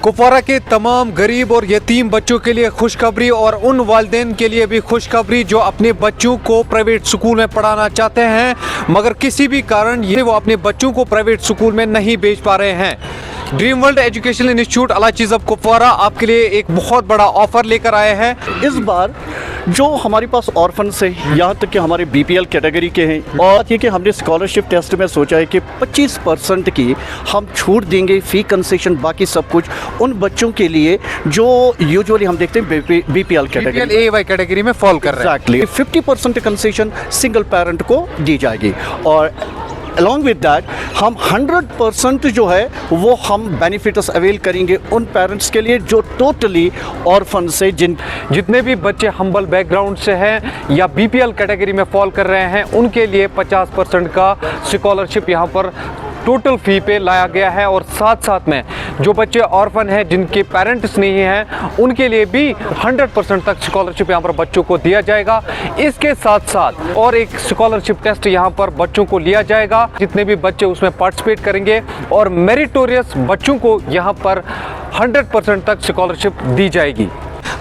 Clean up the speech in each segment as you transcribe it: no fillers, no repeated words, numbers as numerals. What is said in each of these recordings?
कुपवारा के तमाम गरीब और यतीम बच्चों के लिए खुशखबरी और उन वालिदैन के लिए भी खुशखबरी जो अपने बच्चों को प्राइवेट स्कूल में पढ़ाना चाहते हैं मगर किसी भी कारण ये वो अपने बच्चों को प्राइवेट स्कूल में नहीं भेज पा रहे हैं। ड्रीम वर्ल्ड एजुकेशन इंस्टीट्यूट अलाचीज़ब कुपवारा आपके लिए एक बहुत बड़ा ऑफर लेकर आए हैं। इस बार जो हमारे पास ऑर्फन्स हैं, यहाँ तक कि हमारे बीपीएल कैटेगरी के हैं, और ये कि हमने स्कॉलरशिप टेस्ट में सोचा है कि 25% की हम छूट देंगे, फ़ी कंसेशन बाकी सब कुछ उन बच्चों के लिए जो यूजुअली हम देखते हैं बीपीएल कैटेगरी AY कैटेगरी में फॉल कर रहे हैं। एग्जैक्टली 50% कंसेशन सिंगल पेरेंट को दी जाएगी और अलॉन्ग विद दैट हम 100% जो है वो हम बेनिफिट्स अवेल करेंगे उन पेरेंट्स के लिए जो टोटली ऑर्फन से जितने भी बच्चे हम्बल बैकग्राउंड से हैं या बीपीएल कैटेगरी में फॉल कर रहे हैं उनके लिए 50% का स्कॉलरशिप यहाँ पर टोटल फ़ी पे लाया गया है। और साथ साथ में जो बच्चे ऑर्फन हैं जिनके पेरेंट्स नहीं हैं उनके लिए भी 100% तक स्कॉलरशिप यहाँ पर बच्चों को दिया जाएगा। इसके साथ साथ और एक स्कॉलरशिप टेस्ट यहाँ पर बच्चों को लिया जाएगा, जितने भी बच्चे उसमें पार्टिसिपेट करेंगे और मेरिटोरियस बच्चों को यहाँ पर 100% तक स्कॉलरशिप दी जाएगी।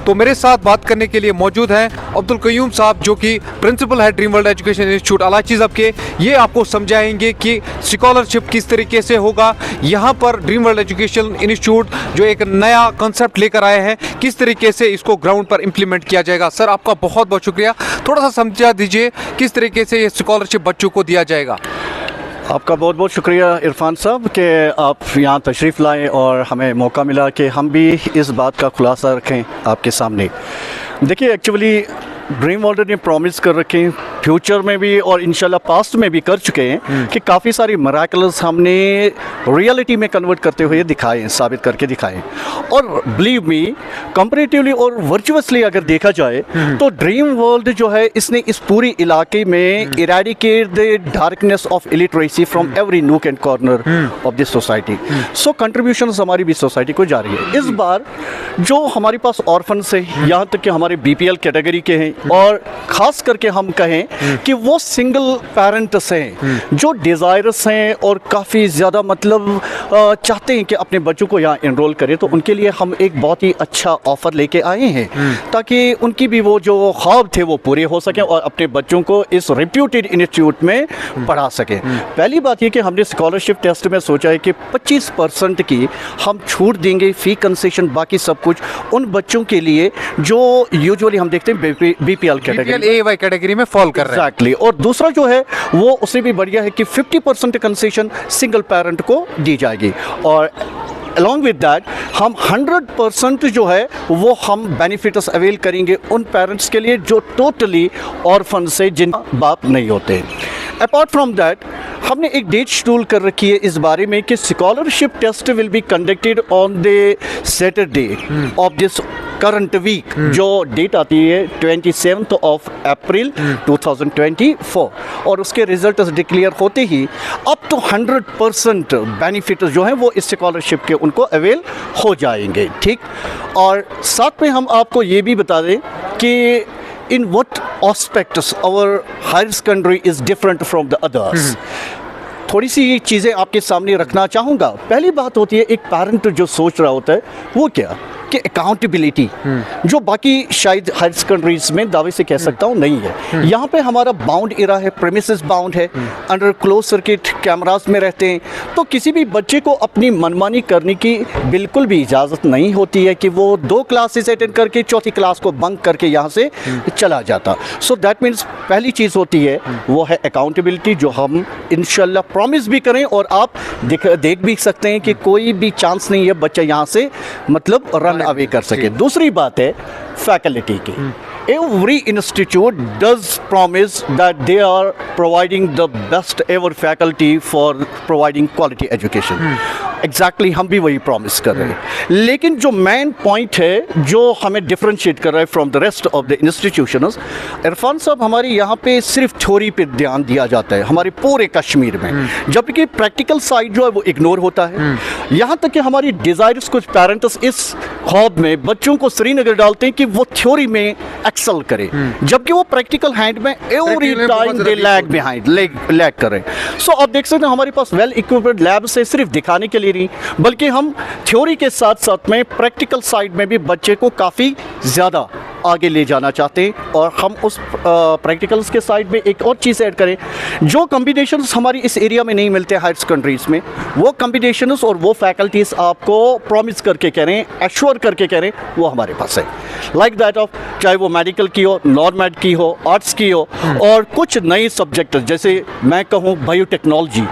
तो मेरे साथ बात करने के लिए मौजूद हैं अब्दुल कयूम साहब जो कि प्रिंसिपल है ड्रीम वर्ल्ड एजुकेशन इंस्टीट्यूट अलाचीज़ब के। ये आपको समझाएंगे कि स्कॉलरशिप किस तरीके से होगा। यहाँ पर ड्रीम वर्ल्ड एजुकेशन इंस्टीट्यूट जो एक नया कॉन्सेप्ट लेकर आए हैं, किस तरीके से इसको ग्राउंड पर इम्प्लीमेंट किया जाएगा। सर आपका बहुत बहुत शुक्रिया, थोड़ा सा समझा दीजिए किस तरीके से ये स्कॉलरशिप बच्चों को दिया जाएगा। आपका बहुत बहुत शुक्रिया इरफान साहब कि आप यहाँ तशरीफ़ लाएँ और हमें मौका मिला कि हम भी इस बात का खुलासा रखें आपके सामने। देखिए एक्चुअली ड्रीम वर्ल्ड ने प्रॉमिस कर रखे हैं फ्यूचर में भी और इंशाल्लाह पास्ट में भी कर चुके हैं कि काफ़ी सारी मिरेकल्स हमने रियलिटी में कन्वर्ट करते हुए दिखाए हैं, साबित करके दिखाए हैं। और बिलीव मी कंपैरेटिवली और वर्चुअसली अगर देखा जाए तो ड्रीम वर्ल्ड जो है इसने इस पूरी इलाके में eradicate the darkness of illiteracy from every nook and corner of this society. So contributions हमारी भी सोसाइटी को जा रही है। इस बार जो हमारे पास ऑर्फन्स हैं, यहाँ तक कि हमारे बीपीएल कैटेगरी के हैं और ख़ास करके हम कहें कि वो सिंगल पेरेंट्स हैं जो डिज़ायरस हैं और काफ़ी ज़्यादा मतलब चाहते हैं कि अपने बच्चों को यहाँ इनरोल करें, तो उनके लिए हम एक बहुत ही अच्छा ऑफ़र लेके आए हैं ताकि उनकी भी वो जो ख्वाब थे वो पूरे हो सकें और अपने बच्चों को इस रेप्यूटेड इंस्टीट्यूट में पढ़ा सकें। पहली बात ये कि हमने स्कॉलरशिप टेस्ट में सोचा है कि 25% की हम छूट देंगे, फ़ी कंसेशन बाकी सब कुछ उन बच्चों के लिए जो यूजुअली हम देखते हैं बीपीएल कैटेगरी AY कैटेगरी में फॉल कर रहे हैं। एग्जैक्टली। और दूसरा जो है वो उससे भी बढ़िया है कि 50% कंसेशन सिंगल पेरेंट को दी जाएगी और अलॉन्ग विद दैट हम 100% जो है वो हम बेनिफिट्स अवेल करेंगे उन पेरेंट्स के लिए जो टोटली ऑर्फन से जिन बाप नहीं होते। अपार्ट फ्रॉम दैट हमने एक डेट शेड्यूल कर रखी है इस बारे में कि scholarship test will be conducted on the Saturday of this current week. जो डेट आती है 27 ऑफ अप्रैल 2024 और उसके रिजल्ट डिक्लेयर होते ही अप टू 100% बेनिफिट जो है वो इस स्कॉलरशिप के उनको अवेल हो जाएंगे। ठीक। और साथ में हम आपको ये भी बता दें कि in what aspects our higher secondary is different from the others। थोड़ी सी चीज़ें आपके सामने रखना चाहूँगा। पहली बात होती है एक पेरेंट जो सोच रहा होता है वो क्या कि अकाउंटेबिलिटी जो बाकी शायद हायर सेकेंडरीज में दावे से कह सकता हूँ नहीं है। यहाँ पे हमारा बाउंड इरा है, प्रेमिसेस बाउंड है, अंडर क्लोज सर्किट कैमरास में रहते हैं, तो किसी भी बच्चे को अपनी मनमानी करने की बिल्कुल भी इजाज़त नहीं होती है कि वो 2 क्लासेस अटेंड करके चौथी क्लास को बंक करके यहाँ से चला जाता। सो दैट मीन्स पहली चीज़ होती है वो है अकाउंटेबिलिटी जो हम इंशाल्लाह प्रॉमिस भी करें और आप देख भी सकते हैं कि कोई भी चांस नहीं है बच्चा यहाँ से मतलब रन अवे कर सके। दूसरी बात है फैकल्टी की। Every institute does promise that they are providing the best ever faculty for providing quality education। Exactly हम भी वही प्रॉमिस कर रहे हैं। लेकिन जो मेन पॉइंट है जो हमें डिफरेंशिएट कर रहा है from the rest of the institutions, Irfan साहब हमारे यहाँ पे सिर्फ थ्योरी पे ध्यान दिया जाता है हमारे पूरे कश्मीर में, जबकि प्रैक्टिकल साइड जो है वो इग्नोर होता है। यहाँ तक कि हमारी डिज़ायर्स कुछ पेरेंट्स इस ख्वाब में बच्चों को श्रीनगर डालते हैं कि वो थ्योरी में एक्सेल करें, जबकि वो प्रैक्टिकल हैंड में एवरी में टाइम बहुत दे ज़्यादा लैग बिहाइंड, लैग कर रहे हैं। सो आप देख सकते हैं हमारे पास वेल इक्विप्ड लैब से सिर्फ दिखाने के लिए नहीं, बल्कि हम थ्योरी के साथ साथ में प्रैक्टिकल साइड में भी बच्चे को काफ़ी ज़्यादा आगे ले जाना चाहते हैं। और हम उस प्रैक्टिकल्स के साइड में एक और चीज़ ऐड करें, जो कॉम्बिनेशंस हमारी इस एरिया में नहीं मिलते हायर सेकेंडरीज में, वो कॉम्बिनेशंस और वो फैकल्टीज़ आपको प्रॉमिस करके कह रहे हैं, एश्योर करके कह रहे हैं, वो हमारे पास है। लाइक दैट ऑफ, चाहे वो मेडिकल की हो, नॉन मेड की हो, आर्ट्स की हो, और कुछ नए सब्जेक्ट जैसे मैं कहूँ बायोटेक्नोलॉजी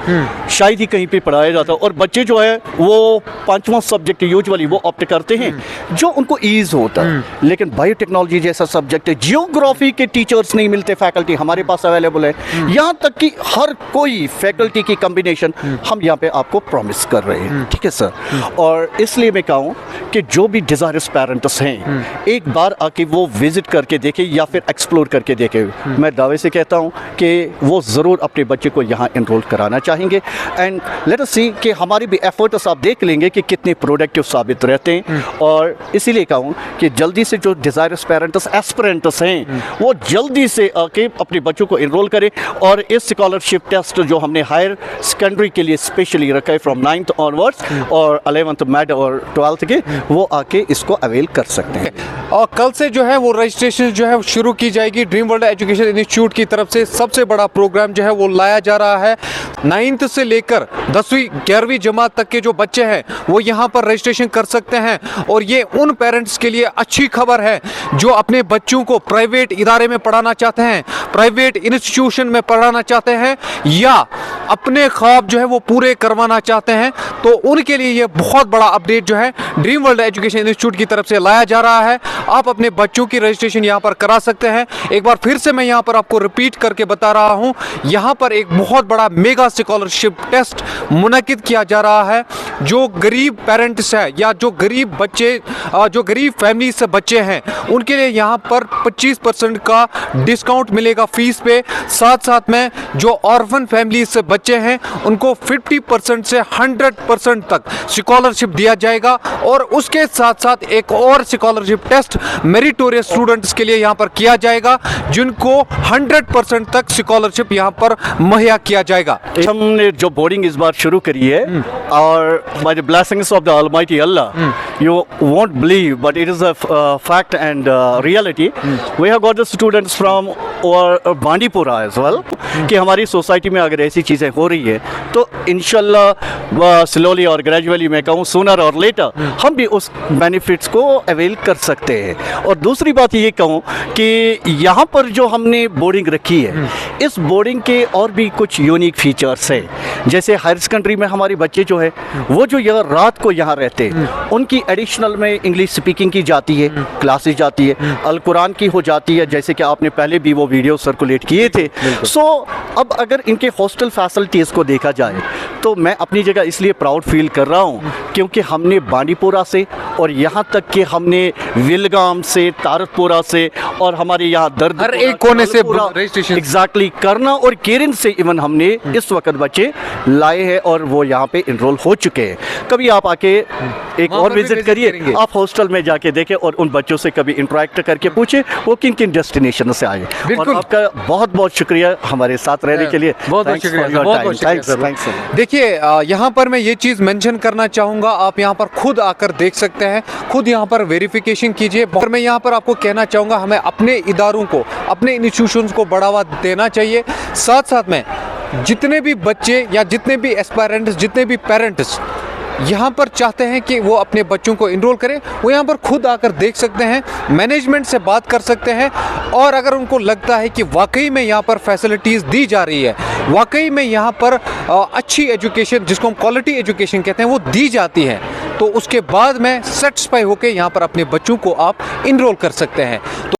शायद ही कहीं पे पढ़ाया जाता है, और बच्चे जो है वो 5वां सब्जेक्ट यूजुअली वो ऑप्ट करते हैं जो उनको ईज होता है। लेकिन बायोटेक्नोलॉजी जैसा सब्जेक्ट है, जियोग्राफी के टीचर्स नहीं मिलते, फैकल्टी हमारे पास अवेलेबल है। यहाँ तक कि हर कोई फैकल्टी की कम्बिनेशन हम यहाँ पे आपको प्रॉमिस कर रहे हैं, ठीक है सर। और इसलिए मैं कहूँ कि जो भी डिज़ायरस पेरेंट्स हैं, एक बार आके वो विजिट करके देखें या फिर एक्सप्लोर करके देखें। मैं दावे से कहता हूँ कि वो ज़रूर अपने बच्चे को यहाँ इनरोल कराना चाहेंगे। एंड लेट अस सी कि हमारी भी एफर्ट्स आप देख लेंगे कि कितने प्रोडक्टिव साबित रहते हैं। और इसीलिए कहूँ कि जल्दी से जो डिज़ायरस पेरेंट्स एस्पिरेंट्स हैं, वो जल्दी से आके अपने बच्चों को इनरोल करें। और इस स्कॉलरशिप टेस्ट जो हमने हायर सेकेंडरी के लिए स्पेशली रखा है फ्रॉम 9th ऑनवर्ड्स, और 11th मैड और 12th के, वो आके इसको अवेल कर सकते हैं। और कल से जो है वो रजिस्ट्रेशन जो है शुरू की जाएगी। ड्रीम वर्ल्ड एजुकेशन इंस्टीट्यूट की तरफ से सबसे बड़ा प्रोग्राम जो है वो लाया जा रहा है। 9th से लेकर 10वीं 11वीं जमात तक के जो बच्चे हैं वो यहाँ पर रजिस्ट्रेशन कर सकते हैं। और ये उन पेरेंट्स के लिए अच्छी खबर है जो अपने बच्चों को प्राइवेट इदारे में पढ़ाना चाहते हैं, प्राइवेट इंस्टीट्यूशन में पढ़ाना चाहते हैं, या अपने ख्वाब जो है वो पूरे करवाना चाहते हैं। तो उनके लिए ये बहुत बड़ा अपडेट जो है ड्रीम वर्ल्ड एजुकेशन इंस्टीट्यूट की तरफ से लाया जा रहा है। आप अपने बच्चों की रजिस्ट्रेशन यहाँ पर करा सकते हैं। एक बार फिर से मैं यहाँ पर आपको रिपीट करके बता रहा हूँ, यहाँ पर एक बहुत बड़ा मेगा स्कॉलरशिप टेस्ट मुनक्किद किया जा रहा है। जो गरीब पेरेंट्स है या जो गरीब बच्चे, जो गरीब फैमिली से बच्चे हैं, उनके लिए यहाँ पर 25% का डिस्काउंट मिलेगा फीस पे। साथ साथ में जो ऑर्फन फैमिली से बच्चे हैं उनको 50% से 100% तक स्कॉलरशिप दिया जाएगा। और उसके साथ साथ एक और स्कॉलरशिप टेस्ट मेरिटोरियस स्टूडेंट्स के लिए यहाँ पर किया जाएगा, जिनको 100% तक स्कॉलरशिप यहाँ पर मुहैया किया जाएगा। हमने जो बोर्डिंग इस बार शुरू करी है, और by the blessings of the Almighty Allah, you won't believe, but it is a fact and reality. We have got the students from और बांडीपुरा as well, कि हमारी सोसाइटी में अगर ऐसी चीज़ें हो रही है तो इंशाल्लाह स्लोली और ग्रेजुअली मैं कहूँ सूनर और लेटर हम भी उस बेनिफिट्स को अवेल कर सकते हैं। और दूसरी बात ये कहूँ कि यहाँ पर जो हमने बोर्डिंग रखी है, इस बोर्डिंग के और भी कुछ यूनिक फीचर्स हैं। जैसे हायर सेकेंडरी में हमारे बच्चे जो है वो जो यहाँ रात को यहाँ रहते हैं, उनकी एडिशनल में इंग्लिश स्पीकिंग की जाती है, क्लासेस जाती है, अल कुरान की हो जाती है, जैसे कि आपने पहले भी वो वीडियो सर्कुलेट किए थे। सो अब अगर इनके हॉस्टल फैसिलिटीज़ को देखा जाए तो मैं अपनी जगह इसलिए प्राउड फील कर रहा हूँ क्योंकि हमने बांडीपुरा से और यहाँ तक कि हमने विलगाम से, तारकपुरा से, और हमारे यहाँ दर्द हर एक कोने से रजिस्ट्रेशन एग्जैक्टली करना और केरन से इवन हमने इस वक्त बच्चे लाए हैं और वो यहाँ पे इनरोल हो चुके हैं। कभी आप आके एक और विजिट करिए, आप हॉस्टल में जाके देखें और उन बच्चों से कभी इंटरेक्ट करके पूछे वो किन किन डेस्टिनेशन से आए। और आपका बहुत बहुत शुक्रिया हमारे साथ रहने के लिए। बहुत शुक्रिया। देखिए यहाँ पर मैं ये चीज़ मेंशन करना चाहूँगा, आप यहाँ पर खुद आकर देख सकते हैं, खुद यहाँ पर वेरिफिकेशन कीजिए। और मैं यहाँ पर आपको कहना चाहूँगा हमें अपने इदारों को, अपने इंस्टीट्यूशंस को बढ़ावा देना चाहिए। साथ साथ में जितने भी बच्चे या जितने भी एस्पायरेंट्स, जितने भी पेरेंट्स यहाँ पर चाहते हैं कि वो अपने बच्चों को इनरोल करें, वो यहाँ पर खुद आकर देख सकते हैं, मैनेजमेंट से बात कर सकते हैं। और अगर उनको लगता है कि वाकई में यहाँ पर फैसिलिटीज़ दी जा रही है, वाकई में यहाँ पर अच्छी एजुकेशन, जिसको हम क्वालिटी एजुकेशन कहते हैं, वो दी जाती है, तो उसके बाद में सेटिस्फाई होकर यहाँ पर अपने बच्चों को आप इनरोल कर सकते हैं।